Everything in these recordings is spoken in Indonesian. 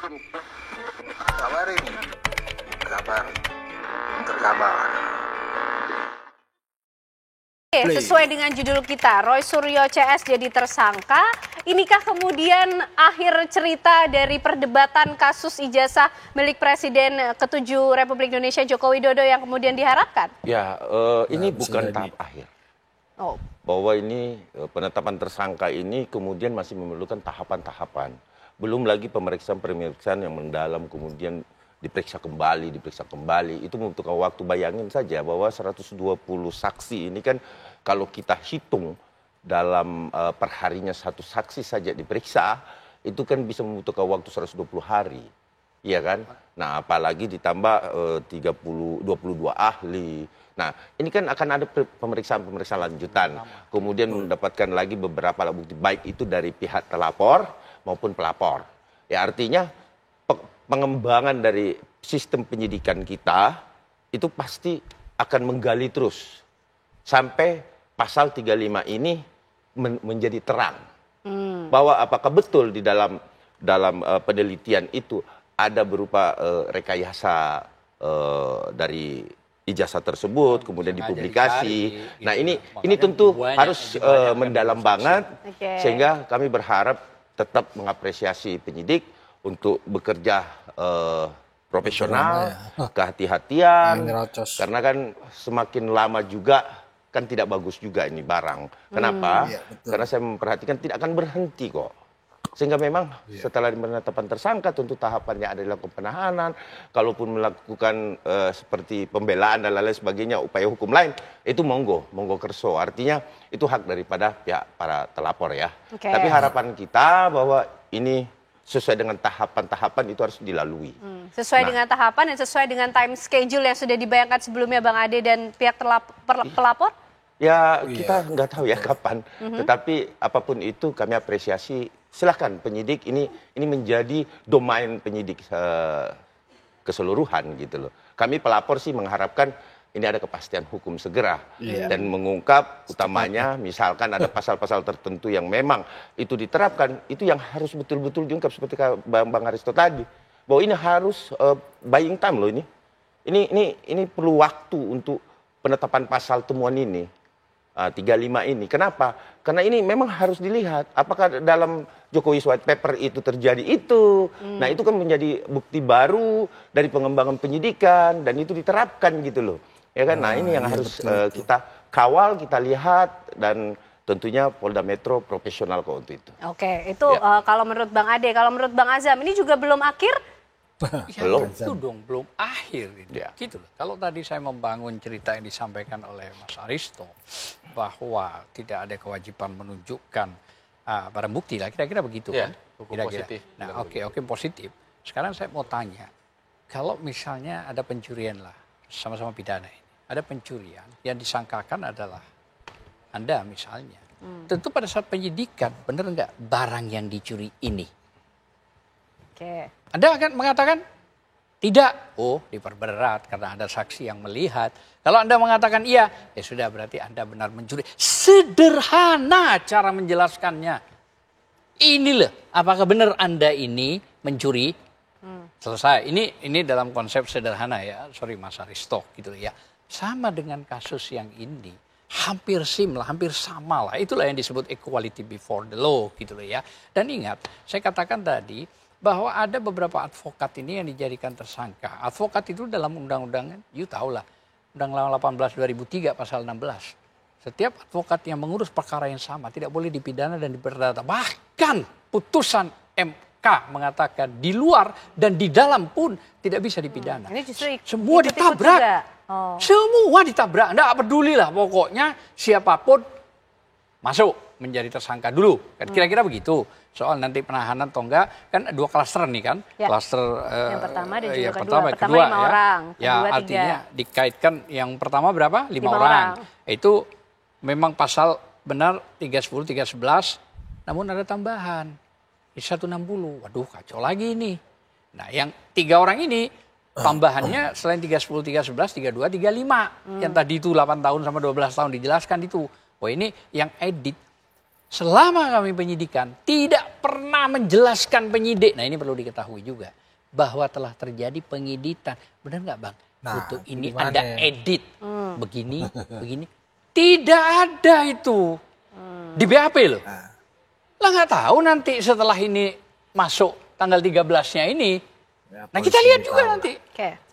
Kabar ini, kabar terkabar. Sesuai dengan judul kita, Roy Suryo CS jadi tersangka. Inikah kemudian akhir cerita dari perdebatan kasus ijazah milik Presiden ke-7 Republik Indonesia Joko Widodo yang kemudian diharapkan? Ya, ini bukan tahap akhir. Oh. Bahwa ini penetapan tersangka ini kemudian masih memerlukan tahapan-tahapan. Belum lagi pemeriksaan-pemeriksaan yang mendalam kemudian diperiksa kembali. Itu membutuhkan waktu. Bayangin saja bahwa 120 saksi ini kan kalau kita hitung dalam perharinya satu saksi saja diperiksa, itu kan bisa membutuhkan waktu 120 hari. Iya kan? Nah, apalagi ditambah 22 ahli. Nah, ini kan akan ada pemeriksaan-pemeriksaan lanjutan. Kemudian mendapatkan lagi beberapa alat bukti, baik itu dari pihak terlapor maupun pelapor. Ya, artinya pengembangan dari sistem penyidikan kita itu pasti akan menggali terus sampai pasal 35 ini menjadi terang. Bahwa apakah betul di dalam penelitian itu ada berupa rekayasa dari ijazah tersebut, kemudian dipublikasi. Nah, ini tentu harus mendalam banget, sehingga kami berharap tetap mengapresiasi penyidik untuk bekerja profesional, kehati-hatian, karena kan semakin lama juga kan tidak bagus juga ini barang. Kenapa? Karena saya memperhatikan tidak akan berhenti kok. Sehingga memang setelah penetapan tersangka tentu tahapannya adalah penahanan. Kalaupun melakukan seperti pembelaan dan lain sebagainya, upaya hukum lain, itu monggo kerso. Artinya itu hak daripada pihak para telapor ya. Tapi harapan kita bahwa ini sesuai dengan tahapan-tahapan itu harus dilalui. Sesuai dengan tahapan dan sesuai dengan time schedule yang sudah dibayangkan sebelumnya Bang Ade dan pihak pelapor? Ya, kita nggak tahu ya kapan. Tetapi apapun itu kami apresiasi. Silahkan penyidik ini menjadi domain penyidik keseluruhan gitu loh. Kami pelapor sih mengharapkan ini ada kepastian hukum segera dan mengungkap utamanya misalkan ada pasal-pasal tertentu yang memang itu diterapkan, itu yang harus betul-betul diungkap seperti Bang Aristo tadi. Bahwa ini harus buying time loh ini. Ini perlu waktu untuk penetapan pasal temuan ini. 35 ini. Kenapa? Karena ini memang harus dilihat apakah dalam Jokowi White Paper itu terjadi itu. Nah, itu kan menjadi bukti baru dari pengembangan penyidikan dan itu diterapkan gitu loh. Ya kan? Nah, ini yang harus kita kawal, kita lihat dan tentunya Polda Metro profesional kok untuk itu. Oke, itu kalau menurut Bang Ade, kalau menurut Bang Azam ini juga belum akhir? Ya, belum. Itu dong, belum akhir. Gitu loh. Kalau tadi saya membangun cerita yang disampaikan oleh Mas Aristo bahwa tidak ada kewajiban menunjukkan barang bukti lah, kira-kira begitu kan? Kira-kira. Nah, oke, positif. Sekarang saya mau tanya, kalau misalnya ada pencurian lah, sama-sama pidana ini, ada pencurian yang disangkakan adalah Anda misalnya, tentu pada saat penyidikan, benar nggak barang yang dicuri ini? Anda akan mengatakan tidak, diperberat karena ada saksi yang melihat. Kalau Anda mengatakan iya, ya sudah berarti Anda benar mencuri. Sederhana cara menjelaskannya. Inilah, apakah benar Anda ini mencuri? Selesai. Ini dalam konsep sederhana ya. Sorry Mas Aristo gitu ya. Sama dengan kasus yang ini. Hampir sama lah. Itulah yang disebut equality before the law gitu loh ya. Dan ingat, saya katakan tadi bahwa ada beberapa advokat ini yang dijadikan tersangka. Advokat itu dalam undang-undang, you tahu lah, Undang-Undang 18 2003 pasal 16. Setiap advokat yang mengurus perkara yang sama tidak boleh dipidana dan diperdata. Bahkan putusan MK mengatakan di luar dan di dalam pun tidak bisa dipidana. Ini justru semua ditabrak. Semua ditabrak. Nggak peduli lah pokoknya siapapun masuk menjadi tersangka dulu. Kira-kira begitu. Soal nanti penahanan atau enggak, kan dua klaster nih kan. Klaster yang pertama dan juga kedua 5 orang. Ya, artinya dikaitkan yang pertama berapa? 5 orang. Itu memang pasal benar 310, 311, namun ada tambahan. 160. Waduh, kacau lagi ini. Nah, yang 3 orang ini tambahannya selain 310, 311, 32, 35. Yang tadi itu 8 tahun sama 12 tahun dijelaskan itu. Oh, ini yang edit. selama kami penyidikan tidak pernah menjelaskan penyidik. Nah, ini perlu diketahui juga bahwa telah terjadi pengiditan. Benar nggak, Bang? Untuk ini Anda edit begini, begini. Tidak ada itu di BAP loh. Lah nggak tahu nanti setelah ini masuk tanggal 13-nya ini. Nah, kita lihat juga nanti.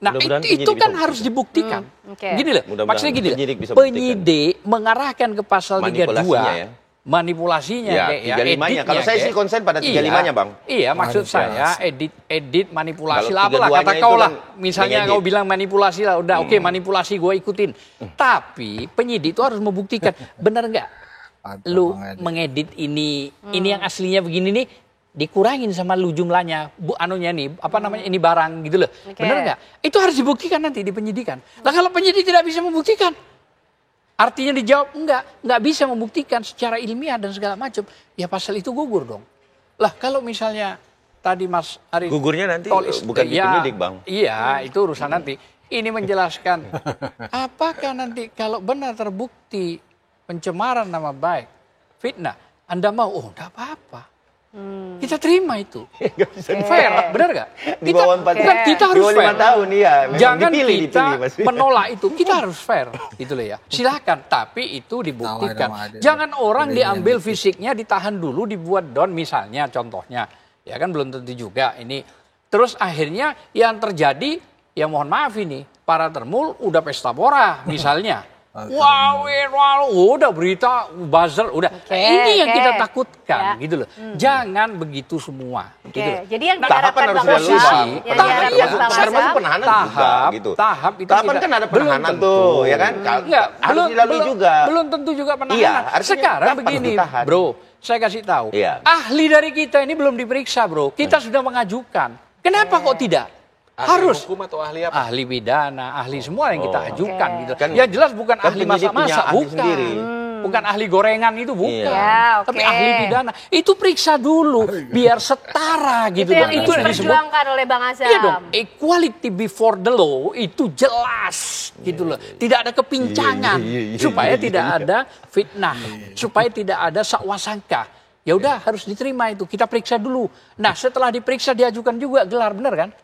Nah, itu kan harus dibuktikan. Gini loh, maksudnya gini loh. Penyidik mengarahkan ke pasal 32. Manipulasinya, ya, 35-nya. Kalau saya sih konsen pada 35-nya, Bang. Iya, maksud saya edit manipulasi lah, apalah kata kau lah. Misalnya kau bilang manipulasi lah, udah oke, manipulasi gue ikutin. Tapi penyidik itu harus membuktikan, benar nggak? Lu mengedit ini yang aslinya begini nih, dikurangin sama lu jumlahnya, anunya nih, apa namanya, ini barang gitu loh. Benar nggak? Itu harus dibuktikan nanti di penyidikan. Nah, kalau penyidik tidak bisa membuktikan, artinya dijawab nggak bisa membuktikan secara ilmiah dan segala macam, ya pasal itu gugur dong. Lah kalau misalnya tadi Mas Arief gugurnya nanti bukan di penyidik, Bang. Iya, itu urusan nanti. Ini menjelaskan apakah nanti kalau benar terbukti pencemaran nama baik, fitnah, Anda mau? Oh, enggak apa-apa. Kita terima itu. Fair, benar nggak? Di bawah 4 tahun. Kita harus fair. 5 tahun, iya. Jangan kita menolak itu. Kita harus fair, gitu loh ya. Silakan, tapi itu dibuktikan. Jangan orang diambil fisiknya, ditahan dulu, dibuat down misalnya, contohnya. Ya kan belum tentu juga ini. Terus akhirnya yang terjadi, ya mohon maaf ini, para termul udah pesta pora misalnya. Wow, udah berita buzzer, udah. Ini yang kita takutkan, gitu loh. Jangan begitu semua. Gitu loh. Jadi yang diharapkan Bang Azam, tahap itu tahapan kan ada penahanan tuh, ya kan? Harus dilalui juga. Belum tentu juga penahanan. Iya, sekarang begini, bro, saya kasih tahu. Ahli dari kita ini belum diperiksa, bro. Kita sudah mengajukan. Kenapa kok tidak? Harus hukum atau ahli apa? Ahli pidana, ahli semua yang kita ajukan gitu. Ya jelas bukan ahli masak-masak, bukan. Bukan ahli gorengan itu, bukan. Tapi ahli pidana. Itu periksa dulu biar setara gitu. Itu yang diperjuangkan oleh Bang Azam. Iya dong, equality before the law itu jelas gitu loh. Tidak ada kepincangan supaya tidak ada fitnah, supaya tidak ada sakwasangka. Ya udah harus diterima itu, kita periksa dulu. Nah setelah diperiksa diajukan juga gelar, benar kan?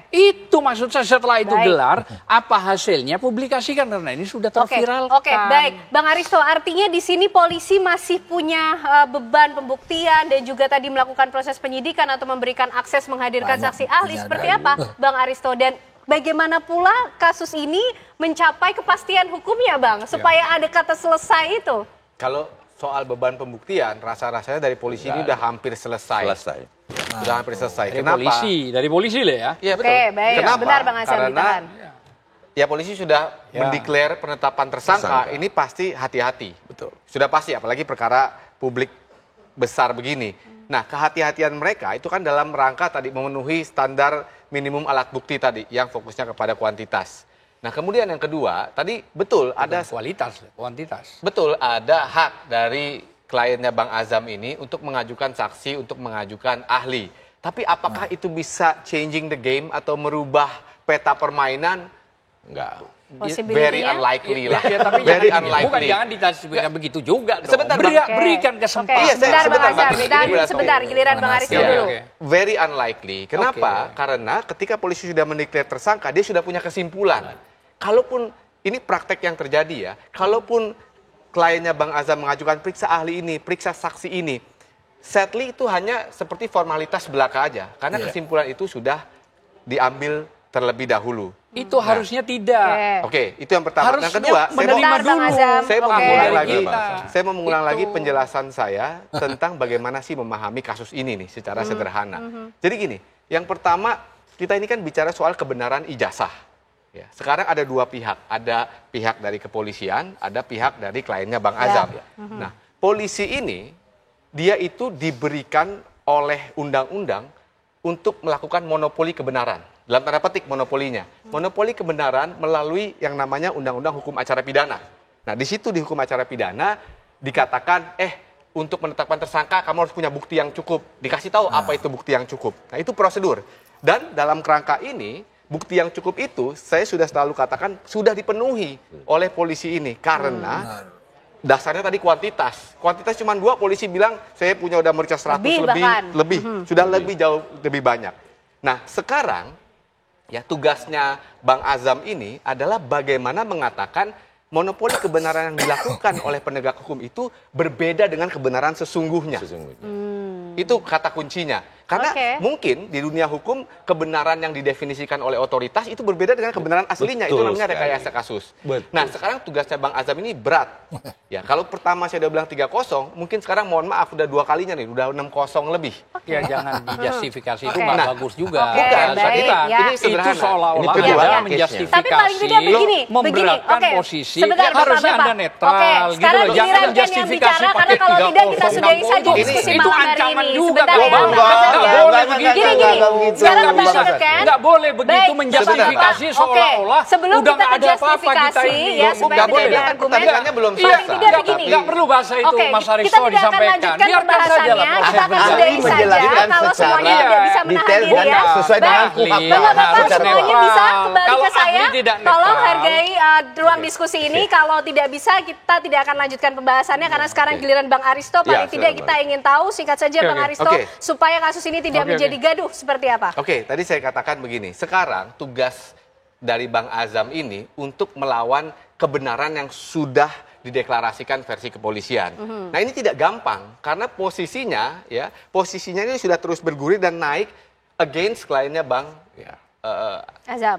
Itu maksud saya, setelah itu gelar, apa hasilnya publikasikan karena ini sudah terviralkan. Baik, Bang Aristo, artinya di sini polisi masih punya beban pembuktian dan juga tadi melakukan proses penyidikan atau memberikan akses menghadirkan saksi ahli. Seperti apa, Bang Aristo? Dan bagaimana pula kasus ini mencapai kepastian hukumnya, Bang, supaya ada kata selesai itu? Kalau soal beban pembuktian, rasa-rasanya dari polisi ini udah hampir selesai. Sudah hampir selesai. Kenapa? Dari polisi lah ya. Iya betul. Baik. Kenapa? Benar Bang Azam, Karena ya polisi sudah mendeklar penetapan tersangka. Ini pasti hati-hati. Betul. Sudah pasti, apalagi perkara publik besar begini. Nah, kehati-hatian mereka itu kan dalam rangka tadi memenuhi standar minimum alat bukti tadi yang fokusnya kepada kuantitas. Nah, kemudian yang kedua, tadi betul ada kuantitas. Betul, ada hak dari kliennya Bang Azam ini untuk mengajukan saksi, untuk mengajukan ahli. Tapi apakah itu bisa changing the game atau merubah peta permainan? Enggak. Very unlikely lah. Ya, tapi very unlikely. Bukan, jangan ditafsirkan begitu juga dong. Sebentar, berikan kesempatan. Sebentar, giliran Bang Aristo dulu. Very unlikely. Kenapa? Karena ketika polisi sudah mendeklar tersangka, dia sudah punya kesimpulan. Kalaupun ini praktek yang terjadi ya, kalaupun kliennya Bang Azam mengajukan periksa ahli ini, periksa saksi ini, sadly itu hanya seperti formalitas belaka aja. Karena kesimpulan itu sudah diambil terlebih dahulu. Itu harusnya tidak. Oke, itu yang pertama. Yang kedua, saya mau mengulang lagi penjelasan saya tentang bagaimana sih memahami kasus ini nih secara sederhana. Jadi gini, yang pertama kita ini kan bicara soal kebenaran ijazah. Ya, sekarang ada dua pihak, ada pihak dari kepolisian, ada pihak dari kliennya Bang Azam. Nah, polisi ini dia itu diberikan oleh undang-undang untuk melakukan monopoli kebenaran. Dalam tanda petik monopolinya. Monopoli kebenaran melalui yang namanya Undang-Undang Hukum Acara Pidana. Nah, di situ di Hukum Acara Pidana dikatakan, untuk menetapkan tersangka kamu harus punya bukti yang cukup. Dikasih tahu apa itu bukti yang cukup. Nah, itu prosedur. Dan dalam kerangka ini, bukti yang cukup itu, saya sudah selalu katakan, sudah dipenuhi oleh polisi ini. Karena dasarnya tadi kuantitas. Kuantitas cuma 2, polisi bilang saya punya udah merica 100 lebih. Sudah lebih jauh lebih banyak. Nah, sekarang ya tugasnya Bang Azam ini adalah bagaimana mengatakan monopoli kebenaran yang dilakukan oleh penegak hukum itu berbeda dengan kebenaran sesungguhnya. Itu kata kuncinya. Karena mungkin di dunia hukum kebenaran yang didefinisikan oleh otoritas itu berbeda dengan kebenaran aslinya. Itu namanya rekayasa kasus. Nah, sekarang tugasnya Bang Azam ini berat. Ya, kalau pertama saya udah bilang 3-0, mungkin sekarang mohon maaf udah 2 kalinya nih, udah 6-0 lebih. Ya jangan dijustifikasi itu nggak bagus juga. Bukan, Ini sederhana. Itu seolah-olah ada menjustifikasi. Tapi paling tidak begini, memberatkan posisi. Sebentar, harusnya Anda netral. Sekarang gitu loh. Jangan menjustifikasi pakai 3-0. karena kalau tidak kita sudahi saja diskusi itu malam hari ancaman ini. juga. Sebentar ya, Nggak boleh begitu. Gini, sekarang membahaskan. Nggak boleh begitu menjustifikasi seolah-olah sebelum udah kita nggak ada apa-apa kita justifikasi ini. ya supaya tidak ada argumen. Pertanyaannya belum Paling tidak begini. Nggak perlu bahasa itu Mas kita Aristo tidak akan disampaikan. lanjutkan Biarkan saja lah pembahasannya, proses kita akan berjalan. sudahi saja kalau semuanya tidak bisa menahan diri ya. sesuai dengan Bapak-bapak semuanya bisa kembali ke saya. Tolong hargai ruang diskusi ini. Kalau tidak bisa kita tidak akan lanjutkan pembahasannya karena sekarang giliran Bang Aristo. Paling tidak kita ingin tahu singkat saja Bang Aristo supaya kasus ini tidak menjadi gaduh seperti apa. Oke, tadi saya katakan begini. Sekarang tugas dari Bang Azam ini untuk melawan kebenaran yang sudah dideklarasikan versi kepolisian. Nah, ini tidak gampang karena posisinya ini sudah terus bergulir dan naik against kliennya Bang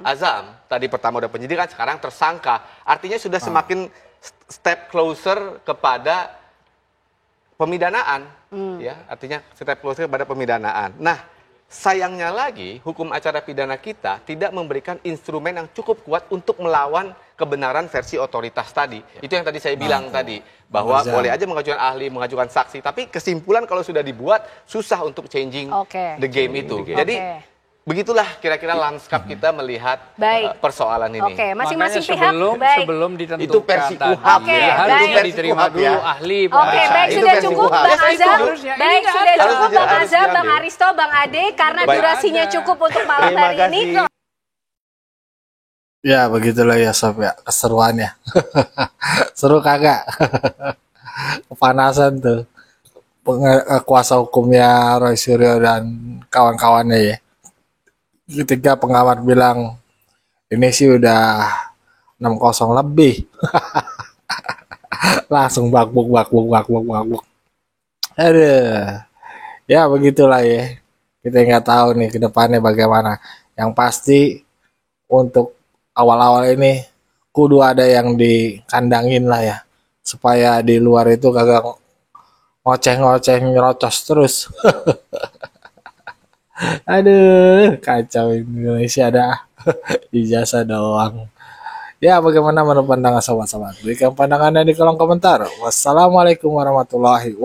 Azam. Tadi pertama udah penyidikan, sekarang tersangka. Artinya sudah semakin step closer kepada pemidanaan, ya. Artinya step closer kepada pemidanaan. Nah, sayangnya lagi, hukum acara pidana kita tidak memberikan instrumen yang cukup kuat untuk melawan kebenaran versi otoritas tadi. Itu yang tadi saya bilang tadi, bahwa boleh aja mengajukan ahli, mengajukan saksi, tapi kesimpulan kalau sudah dibuat, susah untuk changing the game itu. Jadi, begitulah kira-kira lanskap kita melihat persoalan ini. Masing-masing pihak, sebelum ditentukan itu versi KUHAP. Harusnya diterima dulu ahli. Baik, sudah cukup Bang Azam. Baik, sudah cukup Bang Azam, Bang Aristo, Bang Ade, karena durasinya cukup untuk malam hari ini. Ya, begitulah ya Sob ya, keseruannya. Seru kagak? Kepanasan tuh. Kuasa hukumnya Roy Suryo dan kawan-kawannya ya. Ketika pengamat bilang, ini sih udah 6-0 lebih. Langsung bakbuk. Aduh. Ya, begitulah ya. Kita nggak tahu nih ke depannya bagaimana. Yang pasti untuk awal-awal ini kudu ada yang dikandangin lah ya, supaya di luar itu kagak ngoceh-ngoceh nyerocos terus. Aduh, kacau Indonesia dah. Ijazah doang. Ya, bagaimana menurut pandangan sobat-sobat? Berikan pandangannya di kolom komentar. Wassalamualaikum warahmatullahi wabarakatuh.